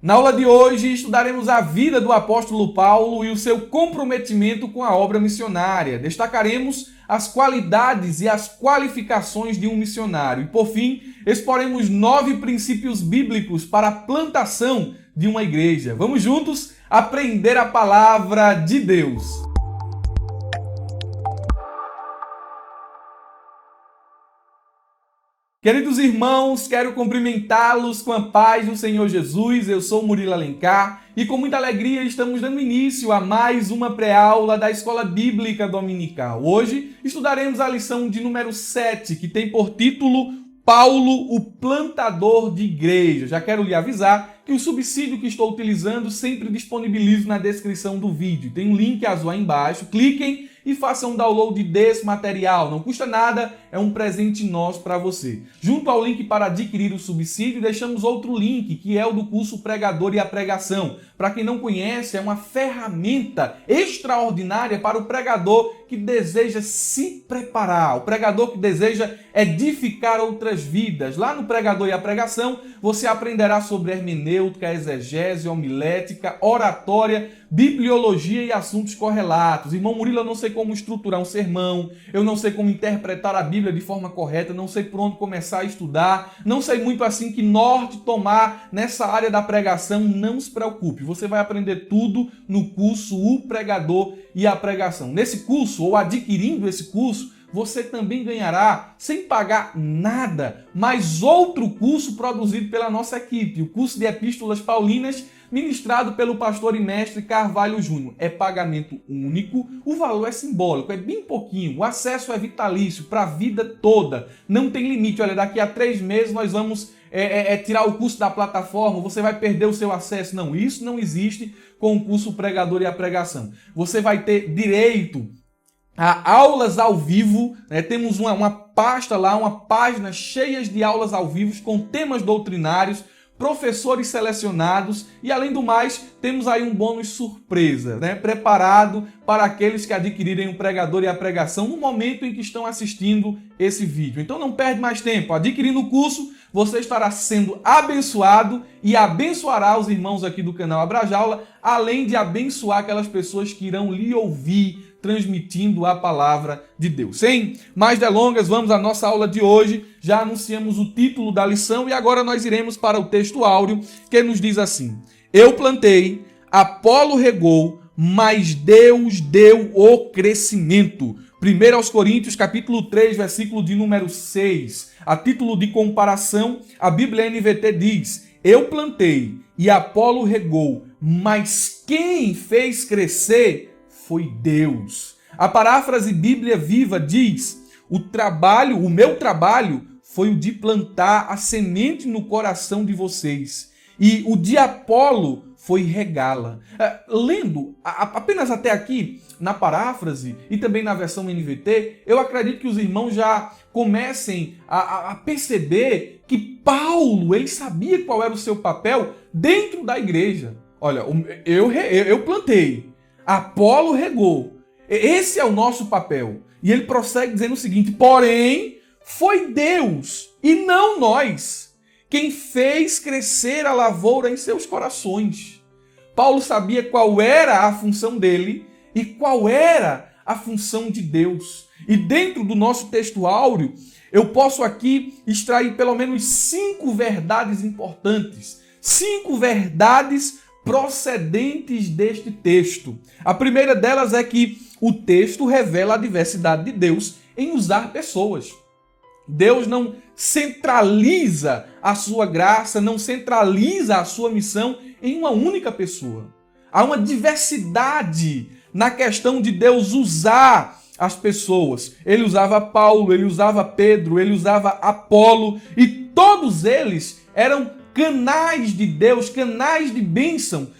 Na aula de hoje estudaremos a vida do apóstolo Paulo e o seu comprometimento com a obra missionária. Destacaremos as qualidades e as qualificações de um missionário. E por fim, exporemos 9 princípios bíblicos para a plantação de uma igreja. Vamos juntos aprender a palavra de Deus. Queridos irmãos, quero cumprimentá-los com a paz do Senhor Jesus. Eu sou Murilo Alencar e com muita alegria estamos dando início a mais uma pré-aula da Escola Bíblica Dominical. Hoje estudaremos a lição de número 7, que tem por título Paulo, o plantador de igreja. Já quero lhe avisar que o subsídio que estou utilizando sempre disponibilizo na descrição do vídeo. Tem um link azul aí embaixo, cliquem e façam um download desse material. Não custa nada, é um presente nosso para você. Junto ao link para adquirir o subsídio, deixamos outro link, que é o do curso Pregador e a Pregação. Para quem não conhece, é uma ferramenta extraordinária para o pregador que deseja se preparar, o pregador que deseja edificar outras vidas. Lá no Pregador e a Pregação, você aprenderá sobre hermenêutica, exegese, homilética, oratória, bibliologia e assuntos correlatos. Irmão Murilo, eu não sei como estruturar um sermão, eu não sei como interpretar a Bíblia de forma correta, não sei por onde começar a estudar, não sei muito assim que norte tomar nessa área da pregação. Não se preocupe, você vai aprender tudo no curso O Pregador e a Pregação. Nesse curso, ou adquirindo esse curso, você também ganhará, sem pagar nada, mais outro curso produzido pela nossa equipe, o curso de Epístolas Paulinas, ministrado pelo pastor e mestre Carvalho Júnior. É pagamento único, o valor é simbólico, é bem pouquinho, o acesso é vitalício para a vida toda, não tem limite. Olha, daqui a 3 meses nós vamos tirar o curso da plataforma, você vai perder o seu acesso. Não, isso não existe com o curso Pregador e a Pregação. Você vai ter direito a aulas ao vivo, né? Temos uma pasta lá, uma página cheia de aulas ao vivo com temas doutrinários, professores selecionados e, além do mais, temos aí um bônus surpresa, né? Preparado para aqueles que adquirirem o Pregador e a Pregação no momento em que estão assistindo esse vídeo. Então não perde mais tempo. Adquirindo o curso, você estará sendo abençoado e abençoará os irmãos aqui do canal Abrajaula, além de abençoar aquelas pessoas que irão lhe ouvir transmitindo a palavra de Deus. Sem mais delongas, vamos à nossa aula de hoje. Já anunciamos o título da lição e agora nós iremos para o texto áureo, que nos diz assim: Eu plantei, Apolo regou, mas Deus deu o crescimento. 1 Coríntios, capítulo 3, versículo de número 6. A título de comparação, a Bíblia NVT diz: Eu plantei e Apolo regou, mas quem fez crescer foi Deus. A paráfrase Bíblia Viva diz: o meu trabalho foi o de plantar a semente no coração de vocês, e o de Apolo foi regá-la. Lendo apenas até aqui, na paráfrase e também na versão NVT, eu acredito que os irmãos já comecem a perceber que Paulo, ele sabia qual era o seu papel dentro da igreja. Olha, eu plantei, Apolo regou. Esse é o nosso papel. E ele prossegue dizendo o seguinte: porém, foi Deus e não nós quem fez crescer a lavoura em seus corações. Paulo sabia qual era a função dele e qual era a função de Deus. E dentro do nosso texto áureo, eu posso aqui extrair pelo menos 5 verdades importantes. 5 verdades procedentes deste texto. A primeira delas é que o texto revela a diversidade de Deus em usar pessoas. Deus não centraliza a sua graça, não centraliza a sua missão em uma única pessoa. Há uma diversidade na questão de Deus usar as pessoas. Ele usava Paulo, ele usava Pedro, ele usava Apolo, e todos eles eram canais de Deus, canais de bênção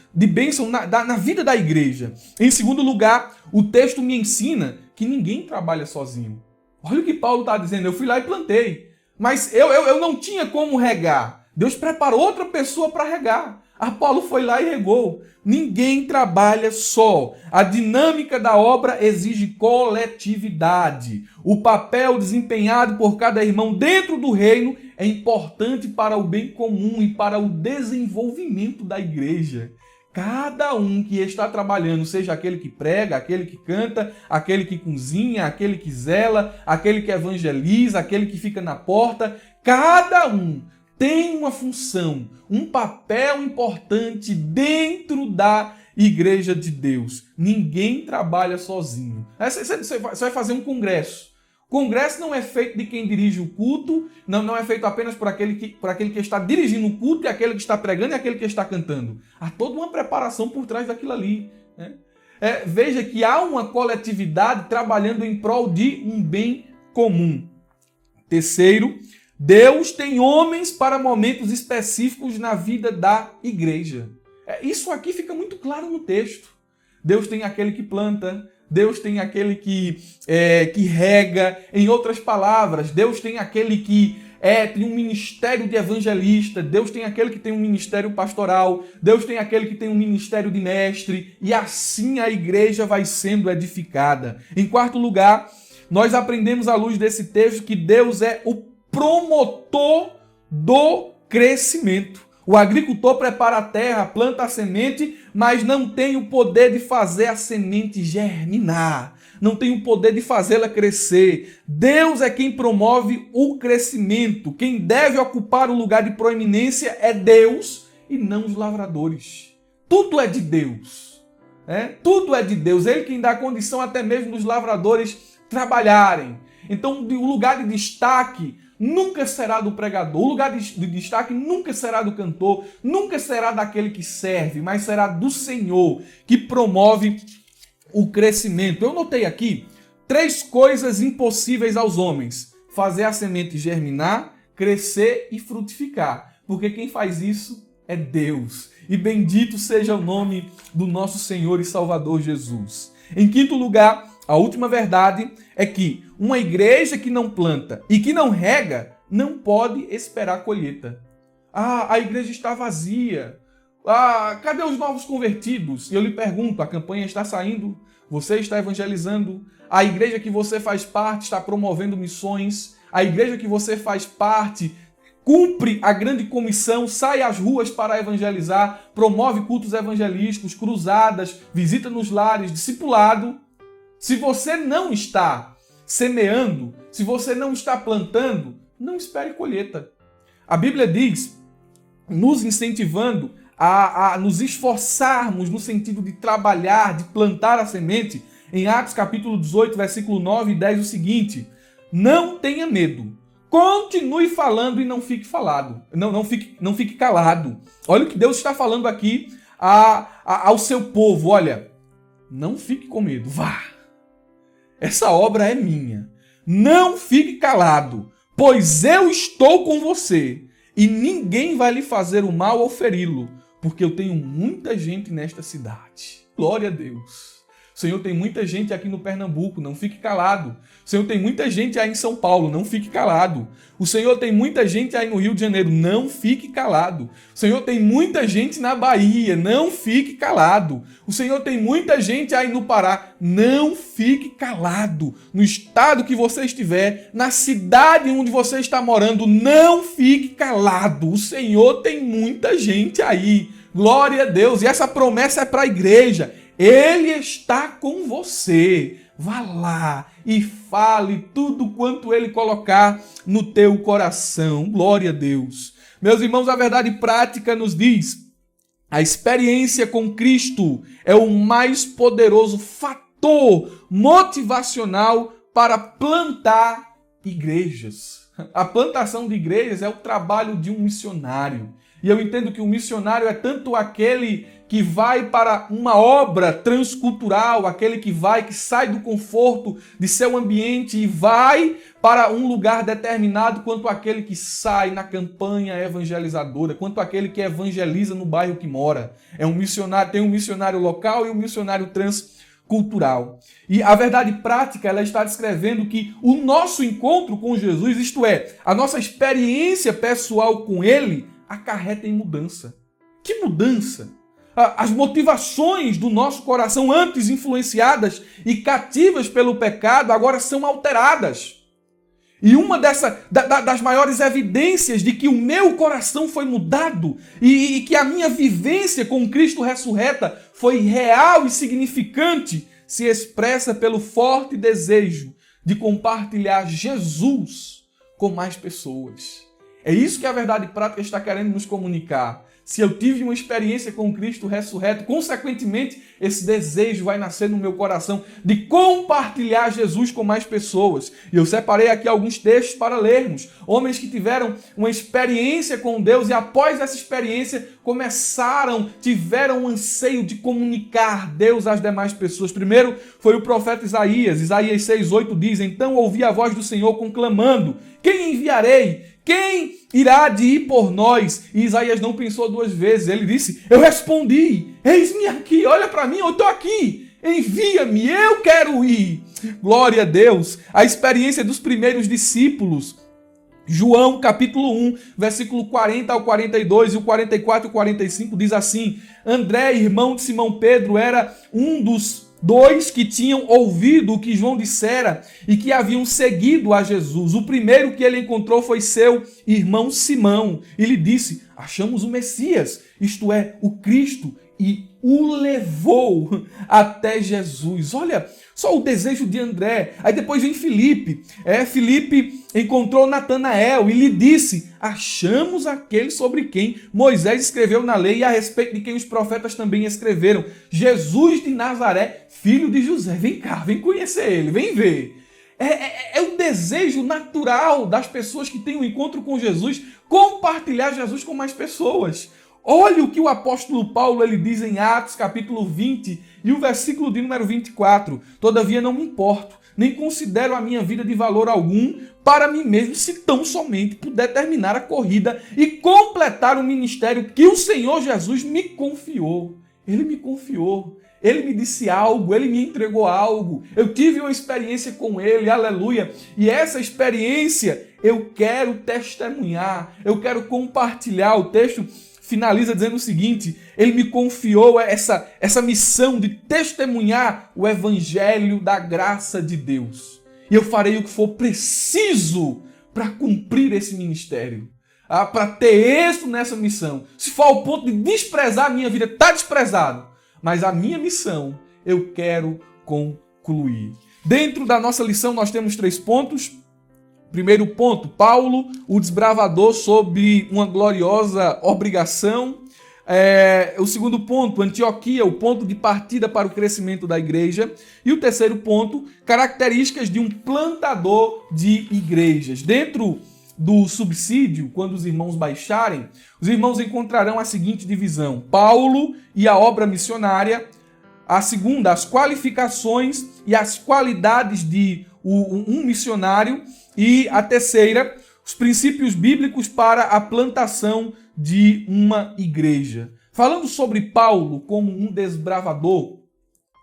na vida da igreja. Em segundo lugar, o texto me ensina que ninguém trabalha sozinho. Olha o que Paulo está dizendo: eu fui lá e plantei, mas eu não tinha como regar. Deus preparou outra pessoa para regar. Apolo foi lá e regou. Ninguém trabalha só. A dinâmica da obra exige coletividade. O papel desempenhado por cada irmão dentro do reino é importante para o bem comum e para o desenvolvimento da igreja. Cada um que está trabalhando, seja aquele que prega, aquele que canta, aquele que cozinha, aquele que zela, aquele que evangeliza, aquele que fica na porta, cada um tem uma função, um papel importante dentro da igreja de Deus. Ninguém trabalha sozinho. Você vai fazer um congresso. O congresso não é feito de quem dirige o culto, não é feito apenas por aquele que está dirigindo o culto, e aquele que está pregando e aquele que está cantando. Há toda uma preparação por trás daquilo ali, né? Veja que há uma coletividade trabalhando em prol de um bem comum. Terceiro, Deus tem homens para momentos específicos na vida da igreja. Isso aqui fica muito claro no texto. Deus tem aquele que planta, Deus tem aquele que rega. Em outras palavras, Deus tem aquele que tem um ministério de evangelista, Deus tem aquele que tem um ministério pastoral, Deus tem aquele que tem um ministério de mestre, e assim a igreja vai sendo edificada. Em quarto lugar, nós aprendemos à luz desse texto que Deus é o promotor do crescimento. O agricultor prepara a terra, planta a semente, mas não tem o poder de fazer a semente germinar. Não tem o poder de fazê-la crescer. Deus é quem promove o crescimento. Quem deve ocupar o lugar de proeminência é Deus e não os lavradores. Tudo é de Deus. Tudo é de Deus. Ele quem dá condição até mesmo dos lavradores trabalharem. Então, o lugar de destaque nunca será do pregador, o lugar de destaque nunca será do cantor, nunca será daquele que serve, mas será do Senhor que promove o crescimento. Eu notei aqui 3 coisas impossíveis aos homens: fazer a semente germinar, crescer e frutificar. Porque quem faz isso é Deus. E bendito seja o nome do nosso Senhor e Salvador Jesus. Em quinto lugar, a última verdade é que uma igreja que não planta e que não rega não pode esperar colheita. A igreja está vazia. Cadê os novos convertidos? E eu lhe pergunto, a campanha está saindo? Você está evangelizando? A igreja que você faz parte está promovendo missões? A igreja que você faz parte cumpre a grande comissão, sai às ruas para evangelizar, promove cultos evangelísticos, cruzadas, visita nos lares, discipulado? Se você não está semeando, se você não está plantando, não espere colheita. A Bíblia diz, nos incentivando a nos esforçarmos no sentido de trabalhar, de plantar a semente, em Atos capítulo 18, versículo 9 e 10, o seguinte: não tenha medo, continue falando e não fique falado, não fique calado. Olha o que Deus está falando aqui ao seu povo: olha, não fique com medo, vá. Essa obra é minha. Não fique calado, pois eu estou com você e ninguém vai lhe fazer o mal ou feri-lo, porque eu tenho muita gente nesta cidade. Glória a Deus. O Senhor tem muita gente aqui no Pernambuco, não fique calado. O Senhor tem muita gente aí em São Paulo, não fique calado. O Senhor tem muita gente aí no Rio de Janeiro, não fique calado. O Senhor tem muita gente na Bahia, não fique calado. O Senhor tem muita gente aí no Pará, não fique calado. No estado que você estiver, na cidade onde você está morando, não fique calado. O Senhor tem muita gente aí. Glória a Deus. E essa promessa é para a igreja. Ele está com você. Vá lá e fale tudo quanto Ele colocar no teu coração. Glória a Deus. Meus irmãos, a verdade prática nos diz: a experiência com Cristo é o mais poderoso fator motivacional para plantar igrejas. A plantação de igrejas é o trabalho de um missionário. E eu entendo que o missionário é tanto aquele que vai para uma obra transcultural, aquele que sai do conforto de seu ambiente e vai para um lugar determinado, quanto aquele que sai na campanha evangelizadora, quanto aquele que evangeliza no bairro que mora. É um missionário, tem um missionário local e um missionário transcultural. E a verdade prática, ela está descrevendo que o nosso encontro com Jesus, isto é, a nossa experiência pessoal com Ele, acarreta em mudança. Que mudança? As motivações do nosso coração, antes influenciadas e cativas pelo pecado, agora são alteradas. E uma das maiores evidências de que o meu coração foi mudado e que a minha vivência com Cristo ressurreta foi real e significante se expressa pelo forte desejo de compartilhar Jesus com mais pessoas. É isso que a verdade prática está querendo nos comunicar. Se eu tive uma experiência com Cristo ressurreto, consequentemente, esse desejo vai nascer no meu coração de compartilhar Jesus com mais pessoas. E eu separei aqui alguns textos para lermos. Homens que tiveram uma experiência com Deus e após essa experiência tiveram um anseio de comunicar Deus às demais pessoas. Primeiro foi o profeta Isaías. Isaías 6:8 diz: "Então ouvi a voz do Senhor conclamando: quem enviarei? Quem irá de ir por nós?" E Isaías não pensou duas vezes. Ele disse: "Eu respondi, eis-me aqui, olha para mim, eu estou aqui. Envia-me, eu quero ir." Glória a Deus. A experiência dos primeiros discípulos. João capítulo 1, versículo 40 ao 42 e o 44 e o 45 diz assim: "André, irmão de Simão Pedro, era um dos dois que tinham ouvido o que João dissera e que haviam seguido a Jesus. O primeiro que ele encontrou foi seu irmão Simão. E lhe disse: achamos o Messias, isto é, o Cristo, e o levou até Jesus." Olha só o desejo de André. Aí depois vem Filipe. Filipe encontrou Natanael e lhe disse: achamos aquele sobre quem Moisés escreveu na lei e a respeito de quem os profetas também escreveram, Jesus de Nazaré, filho de José. Vem cá, vem conhecer ele, vem ver. É o desejo natural das pessoas que têm um encontro com Jesus, compartilhar Jesus com mais pessoas. Olha o que o apóstolo Paulo ele diz em Atos capítulo 20 e o versículo de número 24. "Todavia não me importo, nem considero a minha vida de valor algum para mim mesmo, se tão somente puder terminar a corrida e completar o ministério que o Senhor Jesus me confiou." Ele me confiou. Ele me disse algo, ele me entregou algo. Eu tive uma experiência com ele, aleluia. E essa experiência eu quero testemunhar, eu quero compartilhar. O texto finaliza dizendo o seguinte: ele me confiou essa missão de testemunhar o evangelho da graça de Deus. E eu farei o que for preciso para cumprir esse ministério, para ter êxito nessa missão. Se for ao ponto de desprezar a minha vida, está desprezado. Mas a minha missão eu quero concluir. Dentro da nossa lição nós temos 3 pontos. Primeiro ponto, Paulo, o desbravador sobre uma gloriosa obrigação. O segundo ponto, Antioquia, o ponto de partida para o crescimento da igreja. E o terceiro ponto, características de um plantador de igrejas. Dentro do subsídio, quando os irmãos baixarem, os irmãos encontrarão a seguinte divisão: Paulo e a obra missionária. A segunda, as qualificações e as qualidades de um missionário. E a terceira, os princípios bíblicos para a plantação de uma igreja. Falando sobre Paulo como um desbravador,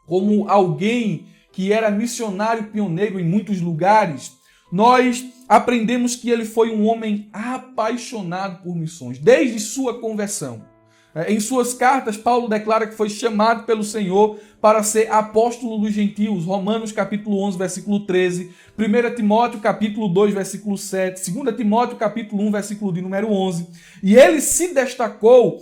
como alguém que era missionário pioneiro em muitos lugares, nós aprendemos que ele foi um homem apaixonado por missões, desde sua conversão. Em suas cartas, Paulo declara que foi chamado pelo Senhor para ser apóstolo dos gentios. Romanos capítulo 11, versículo 13. 1 Timóteo capítulo 2, versículo 7. 2 Timóteo capítulo 1, versículo de número 11. E ele se destacou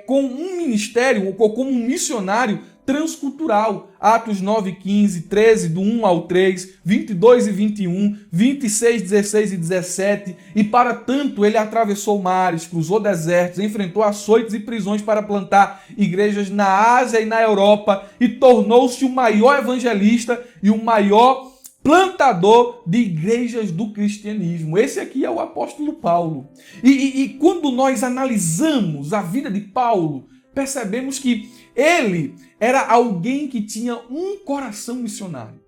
com um ministério, ou como um missionário transcultural. Atos 9, 15, 13, do 1 ao 3, 22 e 21, 26, 16 e 17. E para tanto ele atravessou mares, cruzou desertos, enfrentou açoites e prisões para plantar igrejas na Ásia e na Europa e tornou-se o maior evangelista e o maior plantador de igrejas do cristianismo. Esse aqui é o apóstolo Paulo. E quando nós analisamos a vida de Paulo, percebemos que ele era alguém que tinha um coração missionário.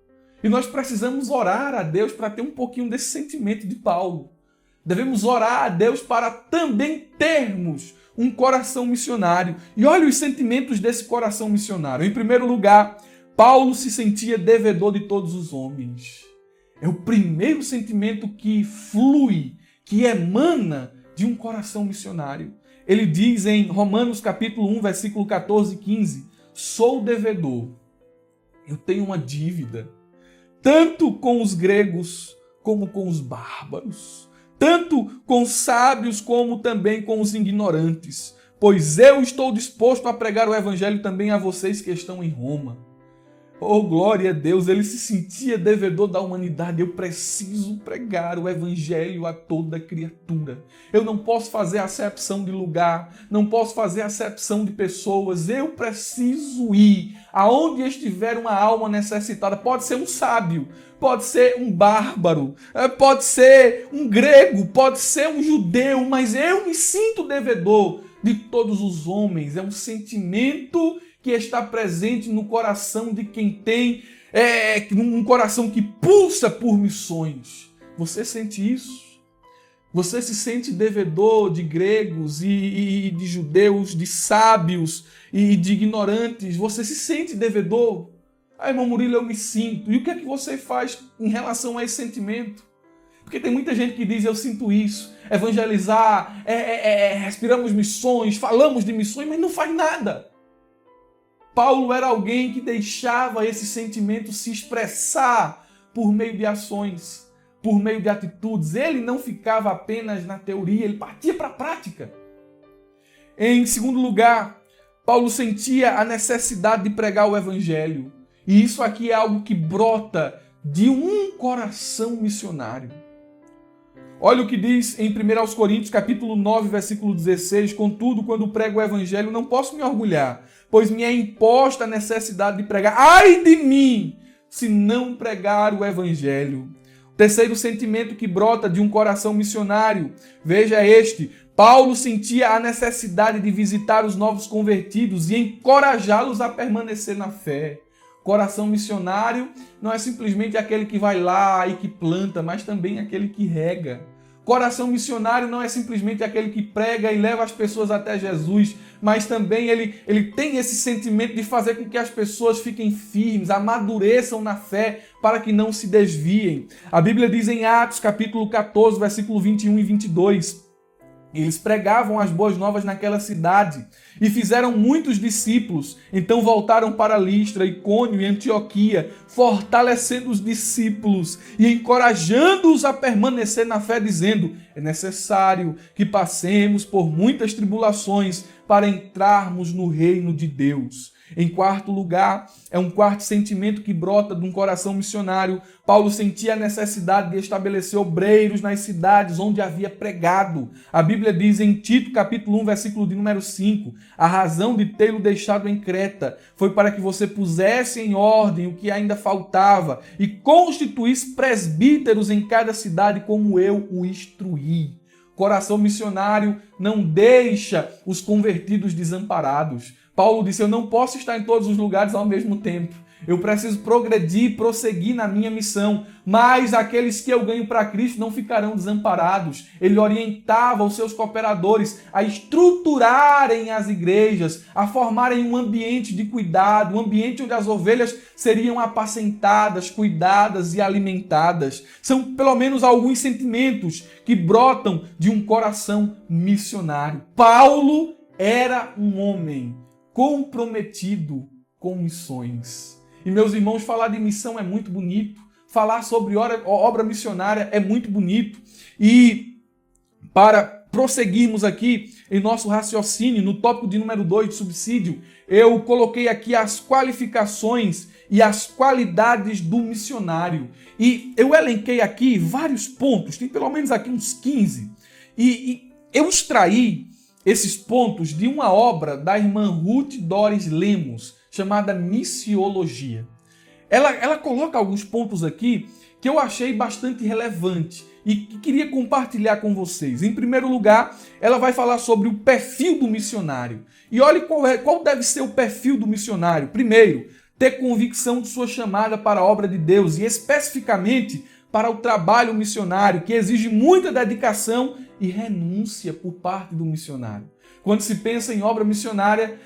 E nós precisamos orar a Deus para ter um pouquinho desse sentimento de Paulo. Devemos orar a Deus para também termos um coração missionário. E olha os sentimentos desse coração missionário. Em primeiro lugar, Paulo se sentia devedor de todos os homens. É o primeiro sentimento que flui, que emana de um coração missionário. Ele diz em Romanos capítulo 1, versículo 14 e 15, sou devedor, eu tenho uma dívida, tanto com os gregos como com os bárbaros, tanto com os sábios como também com os ignorantes, pois eu estou disposto a pregar o evangelho também a vocês que estão em Roma. Oh, glória a Deus, ele se sentia devedor da humanidade. Eu preciso pregar o evangelho a toda criatura. Eu não posso fazer acepção de lugar, não posso fazer acepção de pessoas. Eu preciso ir aonde estiver uma alma necessitada. Pode ser um sábio, pode ser um bárbaro, pode ser um grego, pode ser um judeu, mas eu me sinto devedor de todos os homens. É um sentimento que está presente no coração de quem tem um coração que pulsa por missões. Você sente isso? Você se sente devedor de gregos e de judeus, de sábios e de ignorantes? Você se sente devedor? Ah, irmão Murilo, eu me sinto. E o que é que você faz em relação a esse sentimento? Porque tem muita gente que diz, eu sinto isso. Evangelizar, respiramos missões, falamos de missões, mas não faz nada. Paulo era alguém que deixava esse sentimento se expressar por meio de ações, por meio de atitudes. Ele não ficava apenas na teoria, ele partia para a prática. Em segundo lugar, Paulo sentia a necessidade de pregar o evangelho. E isso aqui é algo que brota de um coração missionário. Olha o que diz em 1 Coríntios, capítulo 9, versículo 16. Contudo, quando prego o evangelho, não posso me orgulhar, pois me é imposta a necessidade de pregar. Ai de mim, se não pregar o evangelho. O terceiro sentimento que brota de um coração missionário, veja este: Paulo sentia a necessidade de visitar os novos convertidos e encorajá-los a permanecer na fé. Coração missionário não é simplesmente aquele que vai lá e que planta, mas também aquele que rega. Coração missionário não é simplesmente aquele que prega e leva as pessoas até Jesus, mas também ele tem esse sentimento de fazer com que as pessoas fiquem firmes, amadureçam na fé, para que não se desviem. A Bíblia diz em Atos, capítulo 14, versículo 21 e 22, eles pregavam as boas novas naquela cidade e fizeram muitos discípulos. Então voltaram para Listra, Icônio e Antioquia, fortalecendo os discípulos e encorajando-os a permanecer na fé, dizendo: é necessário que passemos por muitas tribulações para entrarmos no reino de Deus. Em quarto lugar, é um quarto sentimento que brota de um coração missionário. Paulo sentia a necessidade de estabelecer obreiros nas cidades onde havia pregado. A Bíblia diz em Tito, capítulo 1, versículo de número 5, a razão de tê-lo deixado em Creta foi para que você pusesse em ordem o que ainda faltava e constituísse presbíteros em cada cidade como eu o instruí. Coração missionário não deixa os convertidos desamparados. Paulo disse: eu não posso estar em todos os lugares ao mesmo tempo. Eu preciso progredir, prosseguir na minha missão. Mas aqueles que eu ganho para Cristo não ficarão desamparados. Ele orientava os seus cooperadores a estruturarem as igrejas, a formarem um ambiente de cuidado, um ambiente onde as ovelhas seriam apacentadas, cuidadas e alimentadas. São pelo menos alguns sentimentos que brotam de um coração missionário. Paulo era um homem comprometido com missões. E meus irmãos, falar de missão é muito bonito, falar sobre obra missionária é muito bonito. E para prosseguirmos aqui em nosso raciocínio, no tópico de número 2 de subsídio, eu coloquei aqui as qualificações e as qualidades do missionário. E eu elenquei aqui vários pontos, tem pelo menos aqui uns 15. E eu extraí esses pontos de uma obra da irmã Ruth Doris Lemos, chamada Missiologia. Ela coloca alguns pontos aqui que eu achei bastante relevante e que queria compartilhar com vocês. Em primeiro lugar, ela vai falar sobre o perfil do missionário. E olhe qual deve ser o perfil do missionário. Primeiro, ter convicção de sua chamada para a obra de Deus e especificamente para o trabalho missionário, que exige muita dedicação e renúncia por parte do missionário. Quando se pensa em obra missionária,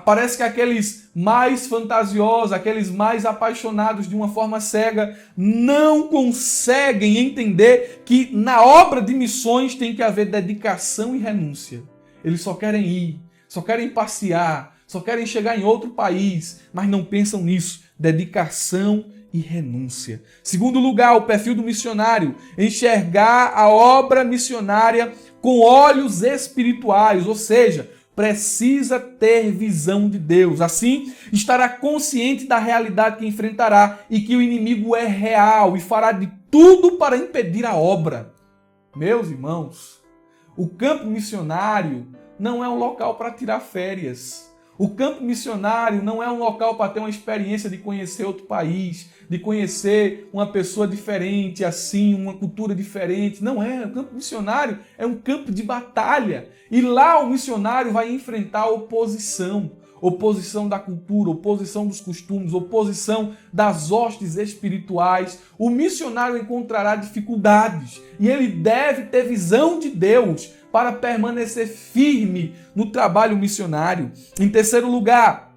parece que aqueles mais fantasiosos, aqueles mais apaixonados de uma forma cega, não conseguem entender que na obra de missões tem que haver dedicação e renúncia. Eles só querem ir, só querem passear, só querem chegar em outro país, mas não pensam nisso. Dedicação e renúncia. Segundo lugar, o perfil do missionário: enxergar a obra missionária com olhos espirituais, ou seja, precisa ter visão de Deus. Assim, estará consciente da realidade que enfrentará e que o inimigo é real e fará de tudo para impedir a obra. Meus irmãos, o campo missionário não é um local para tirar férias. O campo missionário não é um local para ter uma experiência de conhecer outro país, de conhecer uma pessoa diferente, assim, uma cultura diferente. Não é. O campo missionário é um campo de batalha. E lá o missionário vai enfrentar oposição. Oposição da cultura, oposição dos costumes, oposição das hostes espirituais. O missionário encontrará dificuldades e ele deve ter visão de Deus para permanecer firme no trabalho missionário. Em terceiro lugar,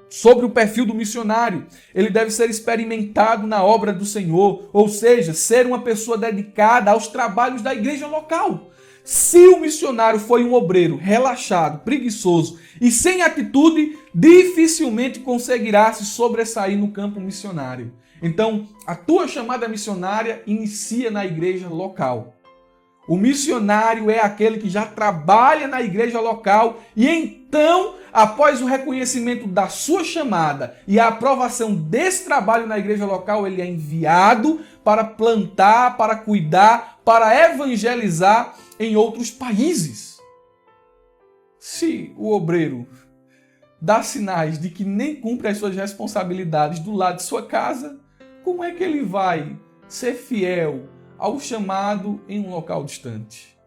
sobre o perfil do missionário, ele deve ser experimentado na obra do Senhor, ou seja, ser uma pessoa dedicada aos trabalhos da igreja local. Se o missionário foi um obreiro relaxado, preguiçoso e sem atitude, dificilmente conseguirá se sobressair no campo missionário. Então, a tua chamada missionária inicia na igreja local. O missionário é aquele que já trabalha na igreja local e então, após o reconhecimento da sua chamada e a aprovação desse trabalho na igreja local, ele é enviado para plantar, para cuidar, para evangelizar em outros países. Se o obreiro dá sinais de que nem cumpre as suas responsabilidades do lado de sua casa, como é que ele vai ser fiel ao chamado em um local distante?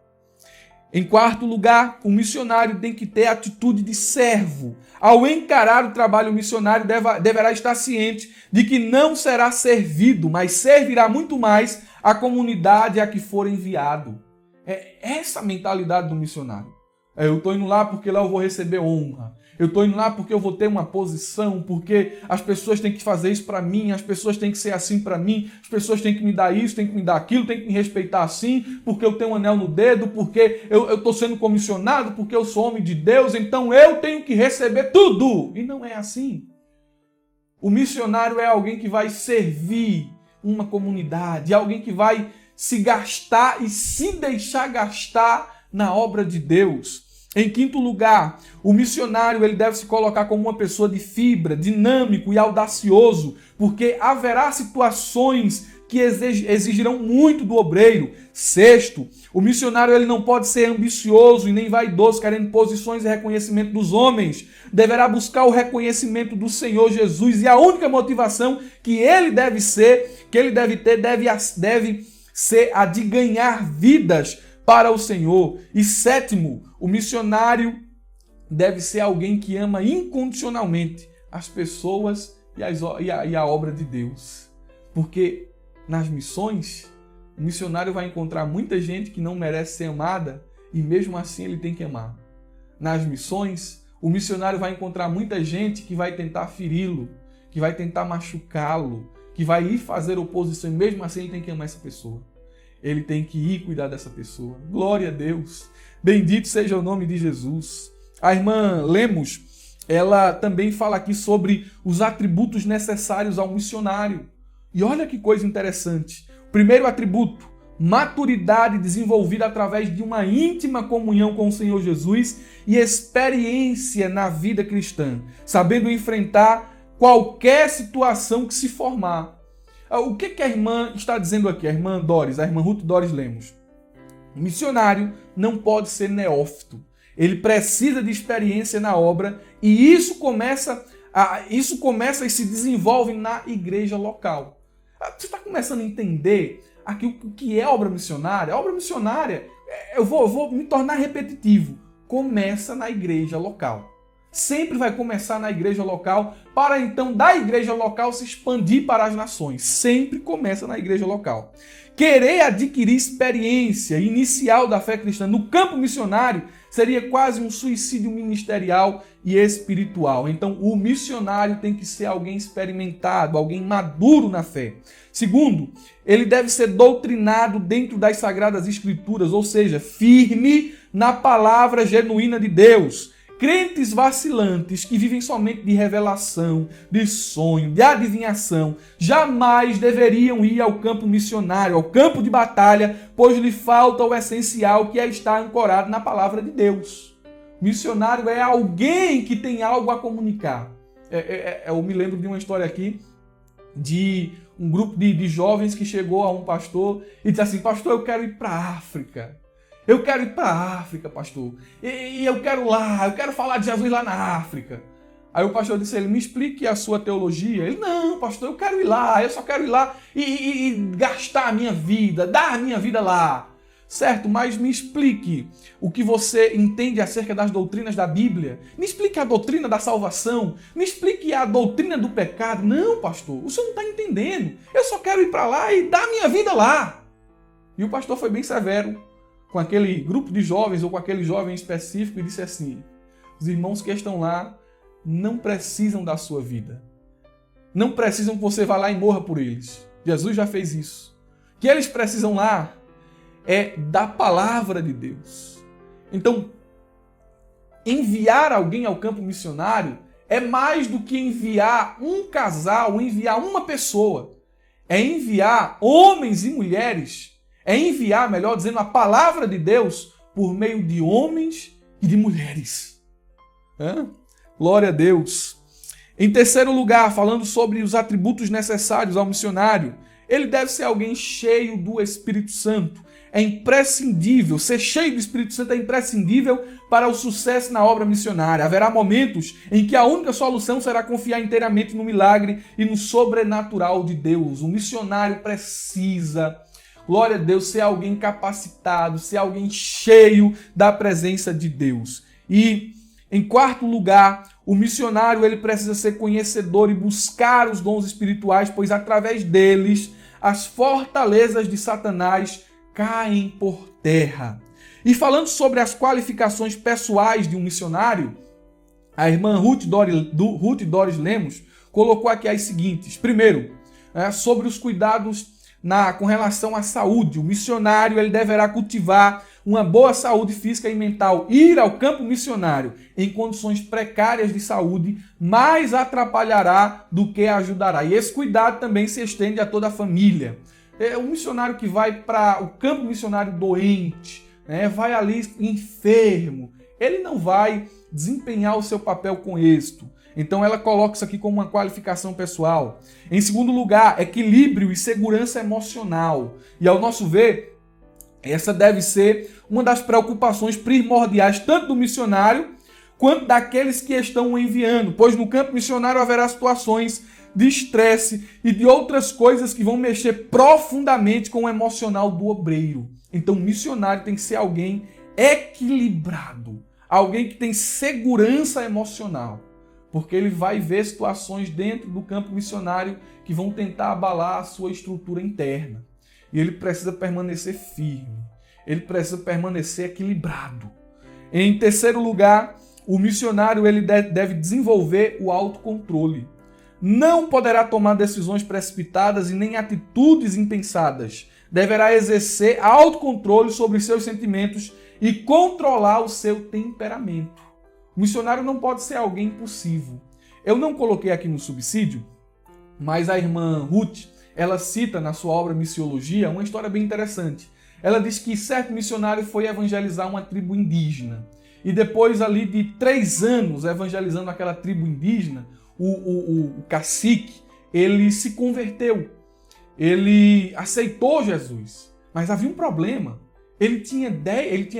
Em quarto lugar, o missionário tem que ter atitude de servo. Ao encarar o trabalho missionário, deverá estar ciente de que não será servido, mas servirá muito mais a comunidade a que for enviado. É essa a mentalidade do missionário. Eu estou indo lá porque lá eu vou receber honra. Eu estou indo lá porque eu vou ter uma posição, porque as pessoas têm que fazer isso para mim, as pessoas têm que ser assim para mim, as pessoas têm que me dar isso, têm que me dar aquilo, têm que me respeitar assim, porque eu tenho um anel no dedo, porque eu estou sendo comissionado, porque eu sou homem de Deus, então eu tenho que receber tudo. E não é assim. O missionário é alguém que vai servir uma comunidade, é alguém que vai se gastar e se deixar gastar na obra de Deus. Em quinto lugar, o missionário ele deve se colocar como uma pessoa de fibra, dinâmico e audacioso, porque haverá situações que exigirão muito do obreiro. Sexto, o missionário ele não pode ser ambicioso e nem vaidoso, querendo posições e reconhecimento dos homens. Deverá buscar o reconhecimento do Senhor Jesus, e a única motivação que ele deve ter, deve ser a de ganhar vidas para o Senhor. E sétimo, o missionário deve ser alguém que ama incondicionalmente as pessoas e a obra de Deus. Porque nas missões, o missionário vai encontrar muita gente que não merece ser amada e mesmo assim ele tem que amar. Nas missões, o missionário vai encontrar muita gente que vai tentar feri-lo, que vai tentar machucá-lo, que vai ir fazer oposição e mesmo assim ele tem que amar essa pessoa. Ele tem que ir cuidar dessa pessoa. Glória a Deus. Bendito seja o nome de Jesus. A irmã Lemos, ela também fala aqui sobre os atributos necessários ao missionário. E olha que coisa interessante. O primeiro atributo, maturidade desenvolvida através de uma íntima comunhão com o Senhor Jesus e experiência na vida cristã, sabendo enfrentar qualquer situação que se formar. O que a irmã está dizendo aqui? A irmã Ruth Doris Lemos. O missionário não pode ser neófito. Ele precisa de experiência na obra e isso começa e se desenvolve na igreja local. Você está começando a entender aqui o que é obra missionária? A obra missionária, eu vou me tornar repetitivo, começa na igreja local. Sempre vai começar na igreja local, para então da igreja local se expandir para as nações. Sempre começa na igreja local. Querer adquirir experiência inicial da fé cristã no campo missionário seria quase um suicídio ministerial e espiritual. Então, o missionário tem que ser alguém experimentado, alguém maduro na fé. Segundo, ele deve ser doutrinado dentro das Sagradas Escrituras, ou seja, firme na palavra genuína de Deus. crentes vacilantes que vivem somente de revelação, de sonho, de adivinhação, jamais deveriam ir ao campo missionário, ao campo de batalha, pois lhe falta o essencial, que é estar ancorado na palavra de Deus. Missionário é alguém que tem algo a comunicar. Eu me lembro de uma história aqui de um grupo de jovens que chegou a um pastor e disse assim: pastor, eu quero ir para a África. Eu quero ir para a África, pastor. E eu quero lá, eu quero falar de Jesus lá na África. Aí o pastor disse a ele: me explique a sua teologia. Ele: não, pastor, eu quero ir lá, eu só quero ir lá e gastar a minha vida, dar a minha vida lá. Certo, mas me explique o que você entende acerca das doutrinas da Bíblia. Me explique a doutrina da salvação. Me explique a doutrina do pecado. Não, pastor, o senhor não está entendendo. Eu só quero ir para lá e dar a minha vida lá. E o pastor foi bem severo com aquele grupo de jovens ou com aquele jovem específico e disse assim: os irmãos que estão lá não precisam da sua vida. Não precisam que você vá lá e morra por eles. Jesus já fez isso. O que eles precisam lá é da palavra de Deus. Então, enviar alguém ao campo missionário é mais do que enviar um casal, enviar uma pessoa. É enviar homens e mulheres, é enviar, melhor dizendo, a palavra de Deus por meio de homens e de mulheres. Glória a Deus. Em terceiro lugar, falando sobre os atributos necessários ao missionário, ele deve ser alguém cheio do Espírito Santo. É imprescindível, ser cheio do Espírito Santo é imprescindível para o sucesso na obra missionária. Haverá momentos em que a única solução será confiar inteiramente no milagre e no sobrenatural de Deus. O missionário precisa, glória a Deus, ser alguém capacitado, ser alguém cheio da presença de Deus. E, em quarto lugar, o missionário ele precisa ser conhecedor e buscar os dons espirituais, pois através deles as fortalezas de Satanás caem por terra. E falando sobre as qualificações pessoais de um missionário, a irmã Ruth Doris Lemos colocou aqui as seguintes. Primeiro, sobre os cuidados com relação à saúde. O missionário ele deverá cultivar uma boa saúde física e mental. Ir ao campo missionário em condições precárias de saúde mais atrapalhará do que ajudará. E esse cuidado também se estende a toda a família. O missionário que vai para o campo missionário doente, vai ali enfermo, ele não vai desempenhar o seu papel com êxito. Então ela coloca isso aqui como uma qualificação pessoal. Em segundo lugar, equilíbrio e segurança emocional. E ao nosso ver, essa deve ser uma das preocupações primordiais tanto do missionário quanto daqueles que estão o enviando, pois no campo missionário haverá situações de estresse e de outras coisas que vão mexer profundamente com o emocional do obreiro. Então, o missionário tem que ser alguém equilibrado, alguém que tem segurança emocional, porque ele vai ver situações dentro do campo missionário que vão tentar abalar a sua estrutura interna. E ele precisa permanecer firme, ele precisa permanecer equilibrado. Em terceiro lugar, o missionário ele deve desenvolver o autocontrole. Não poderá tomar decisões precipitadas e nem atitudes impensadas. Deverá exercer autocontrole sobre os seus sentimentos e controlar o seu temperamento. O missionário não pode ser alguém impulsivo. Eu não coloquei aqui no subsídio, mas a irmã Ruth, ela cita na sua obra Missiologia uma história bem interessante. Ela diz que certo missionário foi evangelizar uma tribo indígena. E depois ali de 3 anos evangelizando aquela tribo indígena, o cacique, ele se converteu. Ele aceitou Jesus. Mas havia um problema. Ele tinha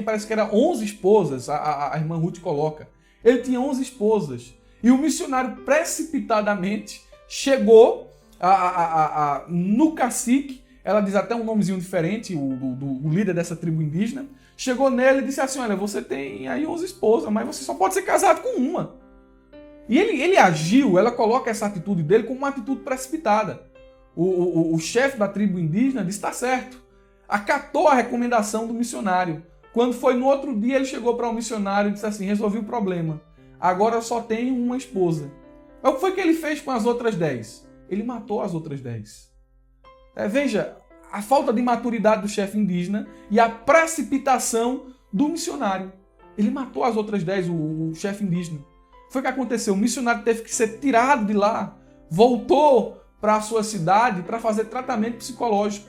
parece que era 11 esposas, a irmã Ruth coloca. Ele tinha 11 esposas. E o missionário precipitadamente chegou no cacique, ela diz até um nomezinho diferente, o líder dessa tribo indígena, chegou nele e disse assim: olha, você tem aí 11 esposas, mas você só pode ser casado com uma. E ele agiu, ela coloca essa atitude dele como uma atitude precipitada. O chefe da tribo indígena disse: está certo. Acatou a recomendação do missionário. Quando foi no outro dia, ele chegou para o missionário e disse assim: resolvi o problema. Agora eu só tenho uma esposa. Mas o que foi que ele fez com as outras 10? Ele matou as outras 10. Veja, a falta de maturidade do chefe indígena e a precipitação do missionário. Ele matou as outras 10, o chefe indígena. Foi o que aconteceu. O missionário teve que ser tirado de lá, voltou para a sua cidade para fazer tratamento psicológico.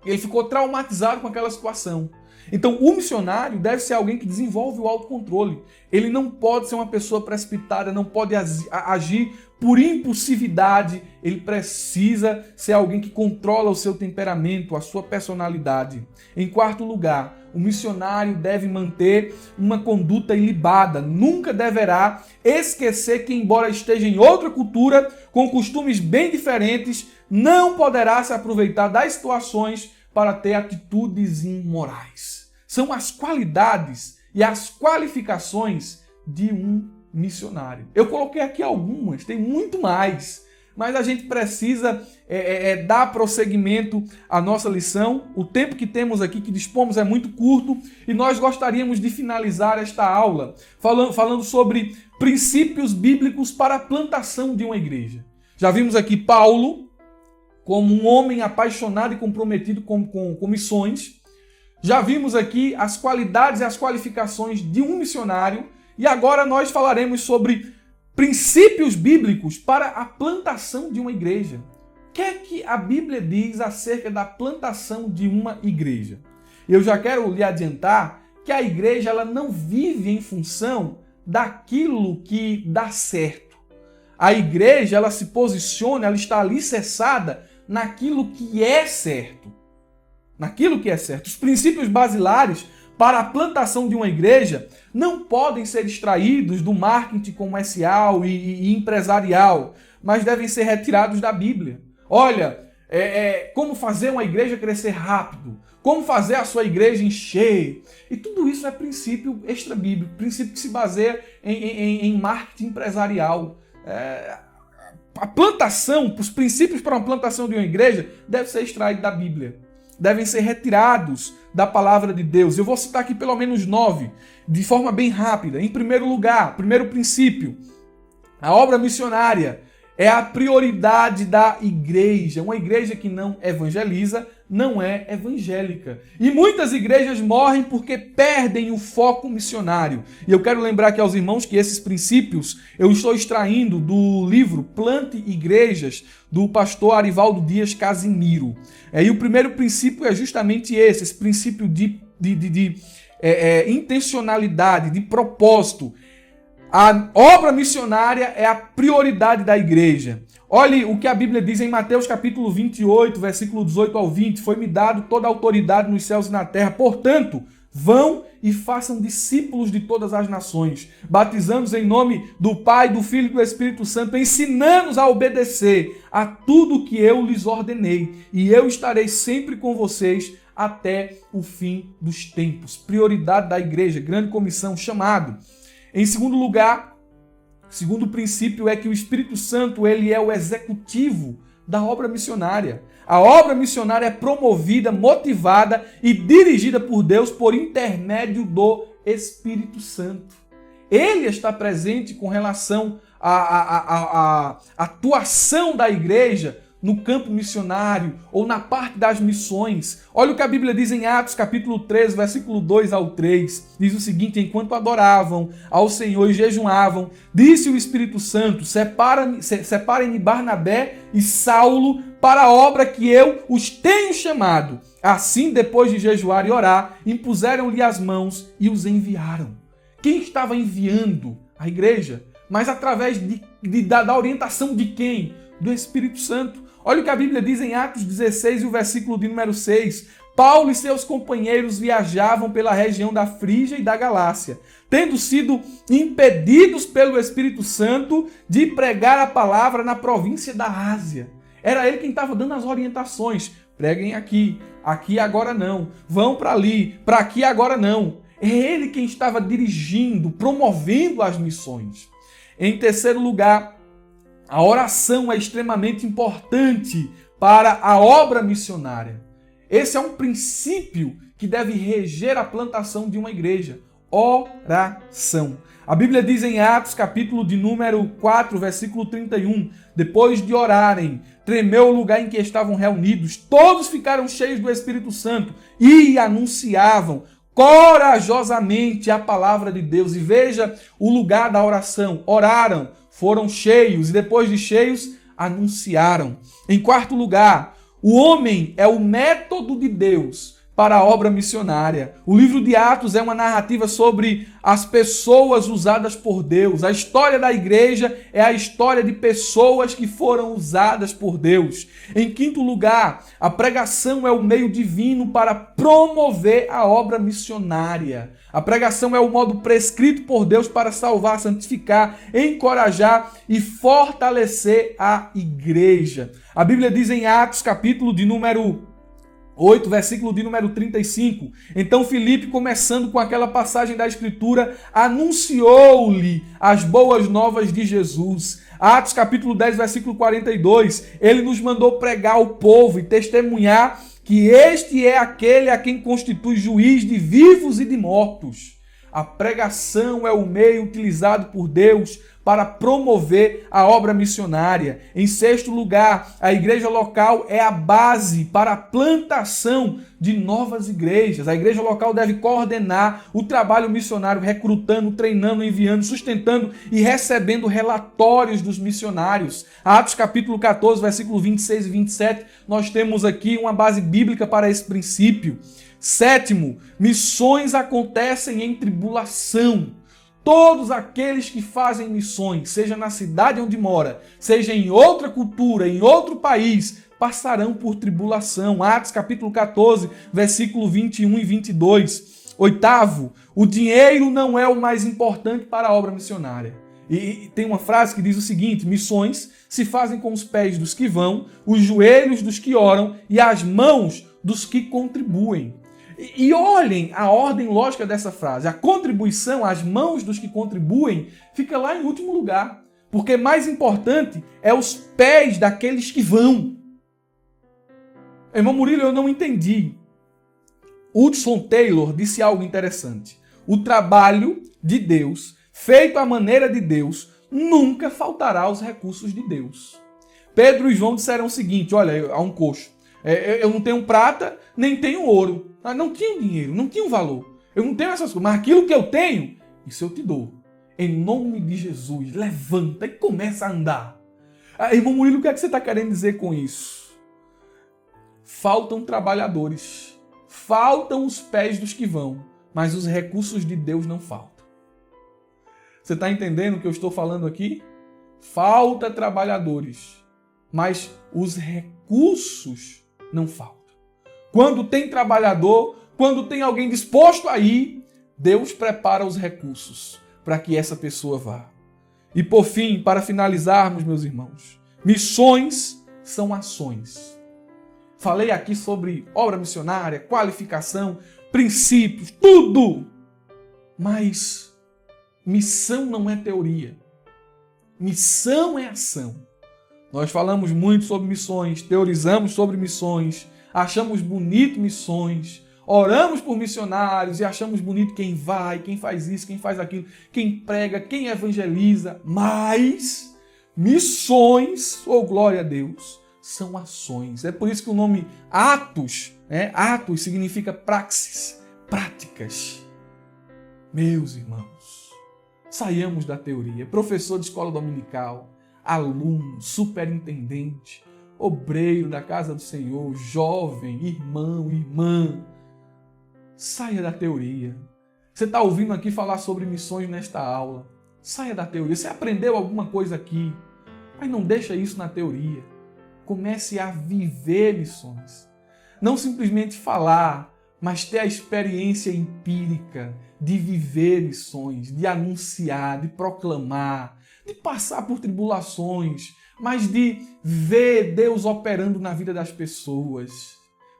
Ele ficou traumatizado com aquela situação. Então, o missionário deve ser alguém que desenvolve o autocontrole. Ele não pode ser uma pessoa precipitada, não pode agir por impulsividade. Ele precisa ser alguém que controla o seu temperamento, a sua personalidade. Em quarto lugar, o missionário deve manter uma conduta ilibada. Nunca deverá esquecer que, embora esteja em outra cultura, com costumes bem diferentes, não poderá se aproveitar das situações para ter atitudes imorais. São as qualidades e as qualificações de um missionário. Eu coloquei aqui algumas, tem muito mais, mas a gente precisa dar prosseguimento à nossa lição. O tempo que temos aqui, que dispomos, é muito curto e nós gostaríamos de finalizar esta aula falando sobre princípios bíblicos para a plantação de uma igreja. Já vimos aqui Paulo como um homem apaixonado e comprometido com missões. Já vimos aqui as qualidades e as qualificações de um missionário. E agora nós falaremos sobre princípios bíblicos para a plantação de uma igreja. O que é que a Bíblia diz acerca da plantação de uma igreja? Eu já quero lhe adiantar que a igreja ela não vive em função daquilo que dá certo. A igreja ela se posiciona, ela está alicerçada naquilo que é certo. Naquilo que é certo. Os princípios basilares para a plantação de uma igreja não podem ser extraídos do marketing comercial e empresarial, mas devem ser retirados da Bíblia. Olha, como fazer uma igreja crescer rápido, como fazer a sua igreja encher. E tudo isso é princípio extra-bíblico, princípio que se baseia em marketing empresarial. A plantação, os princípios para uma plantação de uma igreja devem ser extraídos da Bíblia. Devem ser retirados da palavra de Deus. Eu vou citar aqui pelo menos 9, de forma bem rápida. Em primeiro lugar, primeiro princípio, a obra missionária é a prioridade da igreja. Uma igreja que não evangeliza não é evangélica. E muitas igrejas morrem porque perdem o foco missionário. E eu quero lembrar aqui aos irmãos que esses princípios eu estou extraindo do livro Plante Igrejas, do pastor Arivaldo Dias Casimiro. E o primeiro princípio é justamente esse princípio de intencionalidade, de propósito. A obra missionária é a prioridade da igreja. Olhe o que a Bíblia diz em Mateus capítulo 28, versículo 18 ao 20. Foi-me dado toda a autoridade nos céus e na terra. Portanto, vão e façam discípulos de todas as nações, batizando-os em nome do Pai, do Filho e do Espírito Santo, ensinando-os a obedecer a tudo que eu lhes ordenei. E eu estarei sempre com vocês até o fim dos tempos. Prioridade da igreja, grande comissão, chamado. Em segundo lugar, segundo princípio é que o Espírito Santo ele é o executivo da obra missionária. A obra missionária é promovida, motivada e dirigida por Deus por intermédio do Espírito Santo. Ele está presente com relação à atuação da igreja no campo missionário ou na parte das missões. Olha o que a Bíblia diz em Atos capítulo 13, versículo 2 ao 3. Diz o seguinte: enquanto adoravam ao Senhor e jejuavam, disse o Espírito Santo, separem-me Barnabé e Saulo para a obra que eu os tenho chamado. Assim, depois de jejuar e orar, impuseram-lhe as mãos e os enviaram. Quem estava enviando? A igreja. Mas através da orientação de quem? Do Espírito Santo. Olha o que a Bíblia diz em Atos 16 e o versículo de número 6. Paulo e seus companheiros viajavam pela região da Frígia e da Galácia, tendo sido impedidos pelo Espírito Santo de pregar a palavra na província da Ásia. Era ele quem estava dando as orientações. Preguem aqui, aqui agora não. Vão para ali, para aqui agora não. É ele quem estava dirigindo, promovendo as missões. Em terceiro lugar, a oração é extremamente importante para a obra missionária. Esse é um princípio que deve reger a plantação de uma igreja. Oração. A Bíblia diz em Atos, capítulo de número 4, versículo 31, depois de orarem, tremeu o lugar em que estavam reunidos, todos ficaram cheios do Espírito Santo e anunciavam corajosamente a palavra de Deus. E veja o lugar da oração. Oraram, foram cheios e depois de cheios, anunciaram. Em quarto lugar, o homem é o método de Deus para a obra missionária. O livro de Atos é uma narrativa sobre as pessoas usadas por Deus. A história da igreja é a história de pessoas que foram usadas por Deus. Em quinto lugar, a pregação é o meio divino para promover a obra missionária. A pregação é o modo prescrito por Deus para salvar, santificar, encorajar e fortalecer a igreja. A Bíblia diz em Atos, capítulo de número 8, versículo de número 35. Então Filipe, começando com aquela passagem da Escritura, anunciou-lhe as boas novas de Jesus. Atos capítulo 10, versículo 42. Ele nos mandou pregar ao povo e testemunhar que este é aquele a quem constitui juiz de vivos e de mortos. A pregação é o meio utilizado por Deus para promover a obra missionária. Em sexto lugar, a igreja local é a base para a plantação de novas igrejas. A igreja local deve coordenar o trabalho missionário, recrutando, treinando, enviando, sustentando e recebendo relatórios dos missionários. Atos capítulo 14, versículo 26 e 27, nós temos aqui uma base bíblica para esse princípio. Sétimo, missões acontecem em tribulação. Todos aqueles que fazem missões, seja na cidade onde mora, seja em outra cultura, em outro país, passarão por tribulação. Atos capítulo 14, versículo 21 e 22. Oitavo, o dinheiro não é o mais importante para a obra missionária. E tem uma frase que diz o seguinte: missões se fazem com os pés dos que vão, os joelhos dos que oram e as mãos dos que contribuem. E olhem a ordem lógica dessa frase. A contribuição, as mãos dos que contribuem, fica lá em último lugar. Porque mais importante é os pés daqueles que vão. Irmão Murilo, eu não entendi. Hudson Taylor disse algo interessante. O trabalho de Deus, feito à maneira de Deus, nunca faltará aos recursos de Deus. Pedro e João disseram o seguinte, olha, há um coxo. Eu não tenho prata, nem tenho ouro. Não tinha dinheiro, não tinha valor. Eu não tenho essas coisas, mas aquilo que eu tenho, isso eu te dou. Em nome de Jesus, levanta e começa a andar. Irmão Murilo, o que é que você está querendo dizer com isso? Faltam trabalhadores, faltam os pés dos que vão, mas os recursos de Deus não faltam. Você está entendendo o que eu estou falando aqui? Falta trabalhadores, mas os recursos não faltam. Quando tem trabalhador, quando tem alguém disposto a ir, Deus prepara os recursos para que essa pessoa vá. E por fim, para finalizarmos, meus irmãos, missões são ações. Falei aqui sobre obra missionária, qualificação, princípios, tudo. Mas missão não é teoria. Missão é ação. Nós falamos muito sobre missões, teorizamos sobre missões, achamos bonito missões, oramos por missionários e achamos bonito quem vai, quem faz isso, quem faz aquilo, quem prega, quem evangeliza. Mas missões, oh glória a Deus, são ações. É por isso que o nome Atos, Atos significa praxis, práticas. Meus irmãos, saiamos da teoria. Professor de escola dominical, aluno, superintendente, obreiro da casa do Senhor, jovem, irmão, irmã, saia da teoria. Você está ouvindo aqui falar sobre missões nesta aula. Saia da teoria. Você aprendeu alguma coisa aqui, mas não deixa isso na teoria. Comece a viver missões. Não simplesmente falar, mas ter a experiência empírica de viver missões, de anunciar, de proclamar, de passar por tribulações, mas de ver Deus operando na vida das pessoas.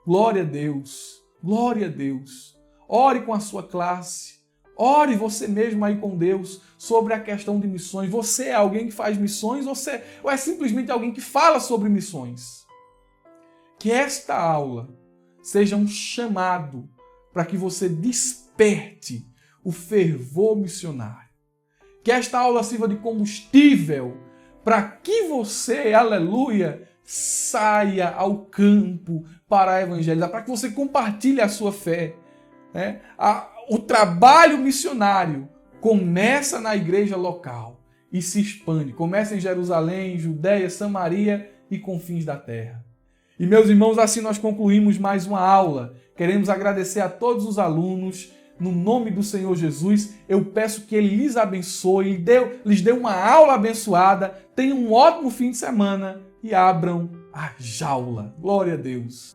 Glória a Deus, glória a Deus. Ore com a sua classe, ore você mesmo aí com Deus sobre a questão de missões. Você é alguém que faz missões ou é simplesmente alguém que fala sobre missões? Que esta aula seja um chamado para que você desperte o fervor missionário. Que esta aula sirva de combustível para que você, aleluia, saia ao campo para evangelizar, para que você compartilhe a sua fé O trabalho missionário começa na igreja local e se expande. Começa em Jerusalém, Judéia, Samaria e confins da terra. E, meus irmãos, assim nós concluímos mais uma aula. Queremos agradecer a todos os alunos. No nome do Senhor Jesus, eu peço que Ele lhes abençoe, lhes dê uma aula abençoada, tenham um ótimo fim de semana e abram a jaula. Glória a Deus.